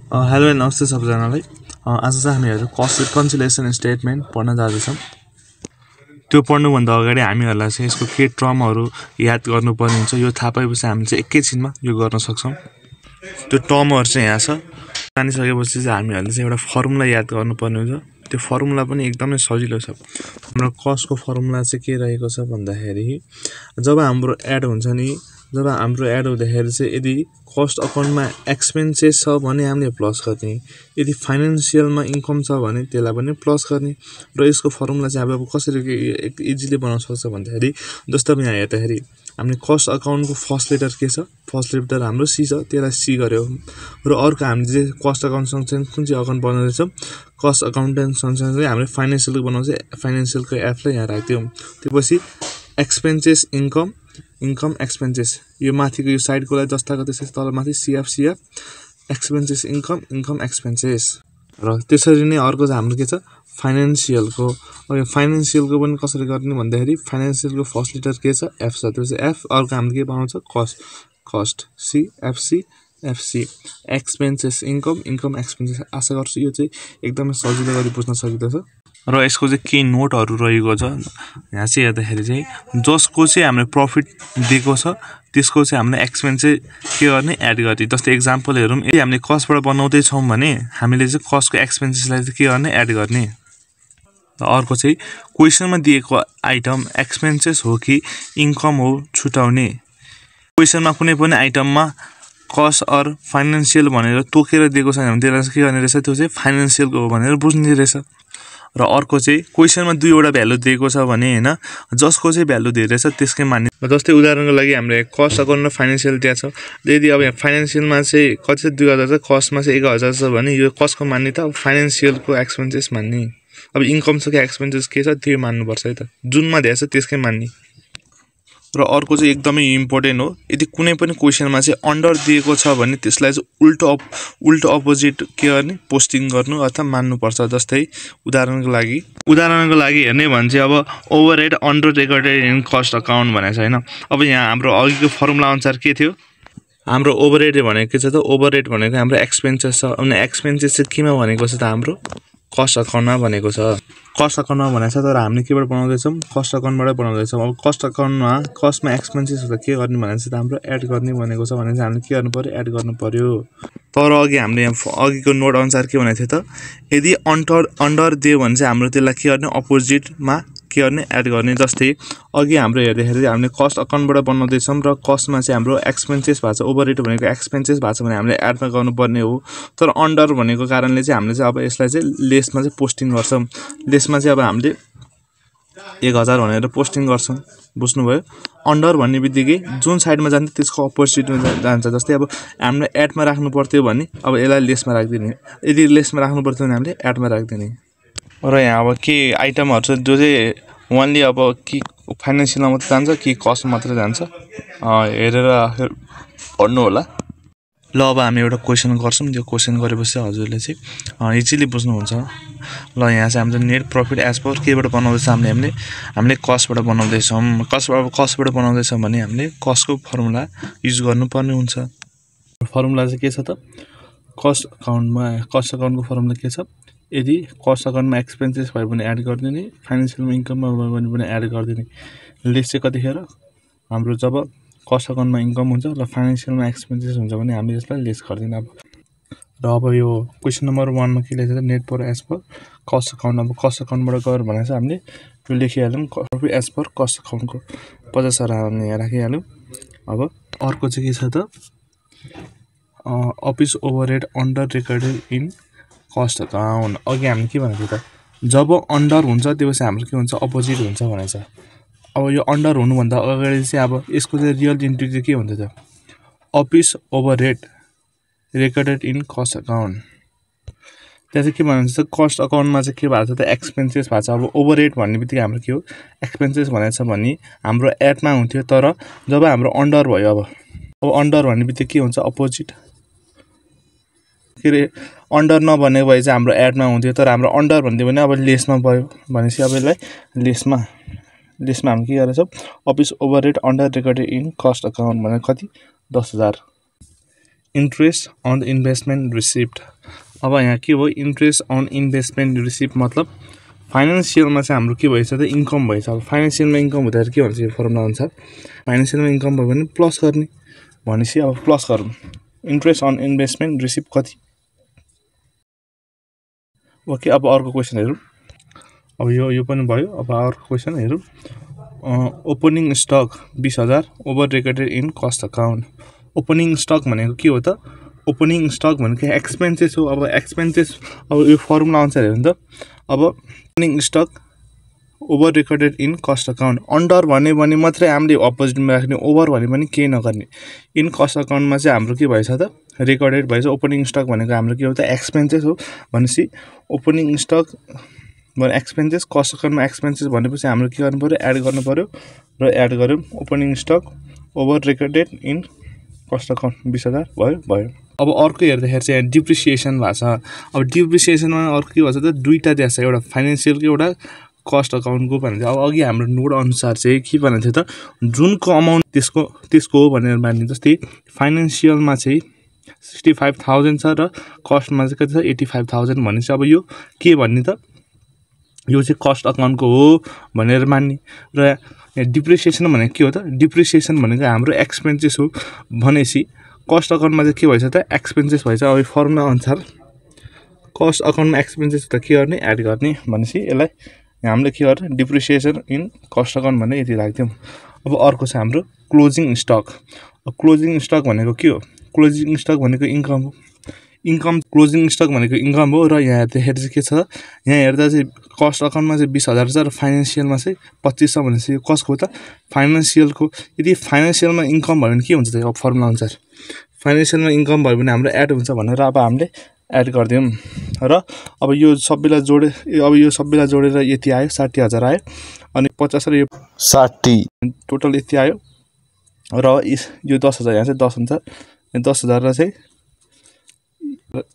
Hello and नमस्ते सबैजनालाई। आज चाहिँ हामीहरू कस्ट रिकन्सिलिएसन स्टेटमेन्ट पढ्न जाँदैछौँ। त्यो पढ्नुभन्दा अगाडि हामीहरूलाई चाहिँ यसको के टर्महरू याद गर्नुपर्ने हुन्छ, यो थाहा पाएपछि हामी चाहिँ एकैछिनमा यो गर्न सक्छौँ। त्यो टर्महरू चाहिँ यहाँ छ। जानिसकेपछि चाहिँ हामीहरूले चाहिँ एउटा फर्मुला याद गर्नुपर्ने हुन्छ। त्यो फर्मुला पनि एकदमै सजिलो छ। हाम्रो कस्टको फर्मुला चाहिँ के रहेको छ भन्दाखेरि जब हाम्रो एड हुन्छ नि, जब हाम्रो एड हुँदाखेरि चाहिँ यदि कस्ट अकाउन्टमा एक्सपेन्सेस छ भने हामीले प्लस गर्ने, यदि फाइनेन्सियलमा इन्कम छ भने त्यसलाई पनि प्लस गर्ने। र यसको फर्मुला चाहिँ अब कसरी इजिली बनाउन सक्छ भन्दाखेरि जस्तो अब यहाँ हेर्दाखेरि हामीले कस्ट अकाउन्टको फर्स्ट लेटर के छ, फर्स्ट लेटर हाम्रो सी छ, त्यसलाई सी गर्यो। र अर्को हामीले चाहिँ कस्ट अकाउन्ट सँगसँगै कुन चाहिँ अकाउन्ट बनाउँदैछौँ, कस्ट अकाउन्टेन्ट सँगसँगै हामीले फाइनेन्सियलको बनाउँछ, फाइनेन्सियलको एफलाई यहाँ राखिदिउँ। त्यसपछि एक्सपेन्सेस इन्कम, इन्कम एक्सपेन्सेस, यो माथिको यो साइडकोलाई जस्ताको त्यसै तल माथि सिएफ एक्सपेन्सेस इन्कम, इन्कम एक्सपेन्सेस। र त्यसरी नै अर्को चाहिँ हाम्रो के छ, फाइनेन्सियलको। अब फाइनेन्सियलको पनि कसरी गर्ने भन्दाखेरि फाइनेन्सियलको फर्स्ट लेटर के छ, एफ छ, त्यो चाहिँ एफ। अर्को हाम्रो के बनाउँछ, कस्ट एफसी एक्सपेन्सेस इन्कम, इन्कम एक्सपेन्सेस। आशा गर्छु यो चाहिँ एकदमै सजिलो गरी बुझ्न सकिँदछ। र यसको चाहिँ केही नोटहरू रहेको छ। यहाँ चाहिँ हेर्दाखेरि चाहिँ जसको चाहिँ हामीले प्रफिट दिएको छ त्यसको चाहिँ हामीले एक्सपेन्स चाहिँ के गर्ने, एड गर्ने। जस्तै इक्जाम्पल हेरौँ, यदि हामीले कस्टबाट बनाउँदैछौँ भने हामीले चाहिँ कस्टको एक्सपेन्सेसलाई चाहिँ के गर्ने, एड गर्ने। र अर्को चाहिँ क्वेसनमा दिएको आइटम एक्सपेन्सेस हो कि इन्कम हो छुटाउने। क्वेसनमा कुनै पनि आइटममा कस्ट अर फाइनेन्सियल भनेर तोकेर दिएको छ भने त्यसलाई के गर्ने रहेछ, त्यो चाहिँ फाइनेन्सियलको हो भनेर बुझ्ने रहेछ। र अर्को चाहिँ क्वेसनमा दुईवटा भ्यालु दिएको छ भने होइन, जसको चाहिँ भ्यालु दिएको रहेछ त्यसकै मान्ने। जस्तै उदाहरणको लागि हामीले कस्ट अकाउन्ट र फाइनेन्सियल दिएको छ। यदि अब यहाँ फाइनेन्सियलमा चाहिँ कति छ, 2000 छ, कस्टमा चाहिँ 1000 छ भने यो कस्टको मान्ने त, अब फाइनेन्सियलको एक्सपेन्सेस मान्ने। अब इन्कम छ कि एक्सपेन्सेस के छ त्यो मान्नुपर्छ है त, जुनमा दिएको छ त्यसकै मान्ने। र अर्को चाहिँ एकदमै इम्पोर्टेन्ट हो, यदि कुनै पनि क्वेसनमा चाहिँ अन्डर दिएको छ भने त्यसलाई चाहिँ उल्टो अपोजिट के गर्ने, पोस्टिङ गर्नु अथवा मान्नुपर्छ। जस्तै उदाहरणको लागि हेर्ने भने चाहिँ अब overhead under recorded in cost account भनेको छ होइन। अब यहाँ हाम्रो अघिको फर्मुला अनुसार के थियो, हाम्रो ओभरहेड भनेको के छ त, ओभरहेड भनेको हाम्रो एक्सपेन्सेस छ। अनि एक्सपेन्सेस चाहिँ केमा भनेको छ त, हाम्रो कस्ट अकाउन्टमा भनेको छ। कस्ट अकाउन्टमा भनेको छ, तर हामीले केबाट बनाउँदैछौँ, कस्ट अकाउन्टबाटै बनाउँदैछौँ। अब कस्ट अकाउन्टमा कस्टमा एक्सपेन्सेस हुँदा के गर्ने भनेको चाहिँ हाम्रो एड गर्ने भनेको छ भने चाहिँ हामीले के गर्नु पर्यो, एड गर्नु पर्यो। तर अघि हामीले यहाँ अघिको नोट अनुसार के भनेको थियो त, यदि अन्डर दियो भने चाहिँ हाम्रो त्यसलाई के गर्ने, अपोजिटमा के गर्ने, एड गर्ने। जस्तै अघि हाम्रो हेर्दाखेरि हामीले कस्ट अकाउन्टबाट बनाउँदैछौँ र कस्टमा चाहिँ हाम्रो एक्सपेन्सेस भएको छ, ओभरहेड भनेको एक्सपेन्सेस भएको छ भने हामीले एडमा गर्नुपर्ने हो। तर अन्डर भनेको कारणले चाहिँ हामीले चाहिँ अब यसलाई चाहिँ लेसमा चाहिँ पोस्टिङ गर्छौँ। लेसमा चाहिँ अब हामीले 1000 भनेर पोस्टिङ गर्छौँ, बुझ्नुभयो। अन्डर भन्ने बित्तिकै जुन साइडमा जान्छ त्यसको अपोजिटमा जान्छ। जस्तै अब हामीले एडमा राख्नु पर्थ्यो भने अब यसलाई लेसमा राखिदिने, यदि लेसमा राख्नु पर्थ्यो भने हामीले एडमा राखिदिने। र यहाँ अब के आइटमहरू छ जो चाहिँ ओन्ली अब कि फाइनेन्सियलमा मात्रै जान्छ कि कस्ट मात्रै जान्छ, हेरेर पढ्नु होला। ल अब हामी एउटा क्वेसन गर्छौँ। त्यो क्वेसन गरेपछि हजुरले चाहिँ इजिली बुझ्नुहुन्छ। ल यहाँ चाहिँ हाम्रो नेट प्रफिट एज पर केबाट बनाउँदैछ, हामीले कस्टबाट बनाउँदैछौँ। कस्टबाट बनाउँदैछौँ भने हामीले कस्टको फर्मुला युज गर्नुपर्ने हुन्छ। फर्मुला चाहिँ के छ त, कस्ट अकाउन्टको फर्मुला के छ, यदि कस्ट अकाउन्टमा एक्सपेन्सेस भयो भने एड गरिदिने, फाइनेन्सियलमा इन्कममा भयो भने पनि एड गरिदिने। लेस चाहिँ कतिखेर, हाम्रो जब कस्ट अकाउन्टमा इन्कम हुन्छ र फाइनेन्सियलमा एक्सपेन्सेस हुन्छ भने हामीले यसलाई लेस गरिदिने। अब यो क्वेसन नम्बर 1मा के लेखेको छ, नेट पर एज पर कस्ट अकाउन्ट। अब कस्ट अकाउन्टबाट गएर भने चाहिँ हामीले यो लेखिहाल्यौँ, प्रफिट एज पर कस्ट अकाउन्टको 50,000 हामीले राखिहाल्यौँ। अब अर्को चाहिँ के छ त, office overhead under recorded in cost account. अघि हामीले के भनेको थियो त, जब अन्डर हुन्छ त्यसपछि हाम्रो के हुन्छ, अपोजिट हुन्छ भनेको छ। अब यो अन्डर हुनुभन्दा अगाडि चाहिँ अब यसको चाहिँ रियल इन्ट्री चाहिँ के हुन्छ त, office overhead recorded in cost account. त्यहाँ चाहिँ के भन्छ त, कस्ट अकाउन्टमा चाहिँ के भएको छ त, एक्सपेन्सेस भएको छ। अब ओभरहेड भन्ने बित्तिकै हाम्रो के हो, एक्सपेन्सेस भनेको छ भने हाम्रो एडमा हुन्थ्यो, तर जब हाम्रो अन्डर भयो, अब अन्डर भन्ने बित्तिकै के हुन्छ, अपोजिट। के अरे अन्डर नभनेको भए चाहिँ हाम्रो एडमा हुन्थ्यो, तर हाम्रो अन्डर भनिदियो भने अब लेसमा भयो भनेपछि अब यसलाई लेसमा हामी के गरेछौँ, office overhead under recorded in cost account भनेर कति, 10,000। Interest on the investment receipt. अब यहाँ के भयो इन्ट्रेस्ट अन इन्भेस्टमेन्ट रिसिप्ट मतलब फाइनेन्सियलमा चाहिँ हाम्रो के भएछ त इन्कम भएछ। अब फाइनेन्सियलमा इन्कम हुँदाखेरि के भन्छ यो फर्मुला अनुसार फाइनेन्सियलमा इन्कम भयो भने प्लस गर्ने भनेपछि अब प्लस गरौँ इन्ट्रेस्ट अन इन्भेस्टमेन्ट रिसिप्ट कति। ओके अब अर्को क्वेसन हेरौँ। अब यो पनि भयो। अब अर्को क्वेसन हेरौँ। Opening stock 20,000 over recorded in cost account. Opening stock भनेको के हो त ओपनिङ स्टक भनेको एक्सपेन्सेस हो। अब एक्सपेन्सेस अब यो फर्मुला अनुसार हेर्नु त अब opening stock over recorded in cost account under भने मात्रै हामीले अपोजिटमा राख्ने ओभर भने पनि केही नगर्ने। इन कस्ट अकाउन्टमा चाहिँ हाम्रो के भएछ त रेकर्डेड भएछ। ओपनिङ स्टक भनेको हाम्रो के हो त एक्सपेन्सेस हो भनेपछि ओपनिङ स्टक भने एक्सपेन्सेस कस्ट अकाउन्टमा एक्सपेन्सेस भनेपछि हाम्रो के गर्नु पर्यो एड गर्नु पर्यो र एड गऱ्यौँ opening stock over recorded in cost account 20,000 भयो। अब अर्को हेर्दाखेरि चाहिँ डिप्रिसिएसन भएको छ। अब डिप्रिसिएसनमा अर्को के भन्छ त दुईवटा दिएको छ एउटा फाइनेन्सियलको एउटा कस्ट अकाउन्टको भनेको अब अघि हाम्रो नोड अनुसार चाहिँ के भनेको थियो त जुनको अमाउन्ट त्यसको हो भनेर मान्ने। जस्तै फाइनेन्सियलमा चाहिँ 65,000 छ र कस्टमा चाहिँ कति छ 85,000 भनेपछि अब यो के भन्ने त यो चाहिँ कस्ट अकाउन्टको हो भनेर मान्ने। र डिप्रिसिएसन भनेको के हो त डिप्रिसिएसन भनेको हाम्रो एक्सपेन्सेस हो भनेपछि कस्ट अकाउन्टमा चाहिँ के भएछ त एक्सपेन्सेस भएछ। अब फर्मुला अनुसार कस्ट अकाउन्टमा एक्सपेन्सेस त के गर्ने एड गर्ने भनेपछि यसलाई हामीले के गर्ने डिप्रिसिएसन इन कस्ट अकाउन्ट भनेर यति राख्दियौँ। अब अर्को छ हाम्रो क्लोजिङ स्टक। क्लोजिङ स्टक भनेको के हो क्लोजिङ स्टक भनेको इन्कम हो। इन्कम क्लोजिङ स्टक भनेको इन्कम हो। र यहाँ हेर्दाखेरि चाहिँ के छ यहाँ हेर्दा चाहिँ कस्ट अकाउन्टमा चाहिँ 20,000 छ र फाइनेन्सियलमा चाहिँ 25 छ भनेपछि यो कसको हो त फाइनेन्सियलको। यदि फाइनेन्सियलमा इन्कम भयो भने के हुन्छ त अब फर्मुला अनुसार फाइनेन्सियलमा इन्कम भयो भने हाम्रो एड हुन्छ भनेर अब हामीले एड गरिदियौँ। र अब यो सबैलाई जोडेर यति आयो 60,000 आयो अनि 50 र यो 60 टोटल यति आयो। र यो 10,000 यहाँ चाहिँ 10 हुन्छ 10,000 र चाहिँ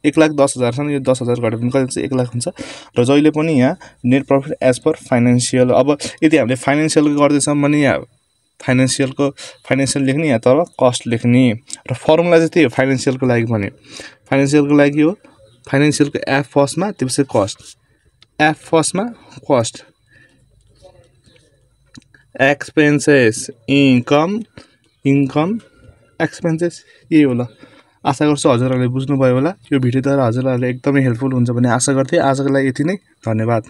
1,10,000 छ यो 10,000 घट्यो भने कति हुन्छ 1,00,000 हुन्छ। र जहिले पनि यहाँ net profit as per financial. अब यदि हामीले फाइनेन्सियलको गर्दैछौँ भने यहाँ फाइनेन्सियल लेख्ने यहाँ तल कस्ट लेख्ने। र फर्मुला चाहिँ त्यही हो फाइनेन्सियलको लागि भने फाइनेन्सियलको लागि हो फाइनेन्सियलको एफ फर्स्टमा त्यसपछि कस्ट एफ फर्स्टमा कस्ट एक्सपेन्सेस इन्कम एक्सपेन्सेस यही होला। आशा गर्छु हजुरहरूले बुझ्नुभयो होला। यो भिडियोद्वारा हजुरहरूले एकदमै हेल्पफुल हुन्छ भन्ने आशा गर्थेँ। आजको लागि यति नै धन्यवाद।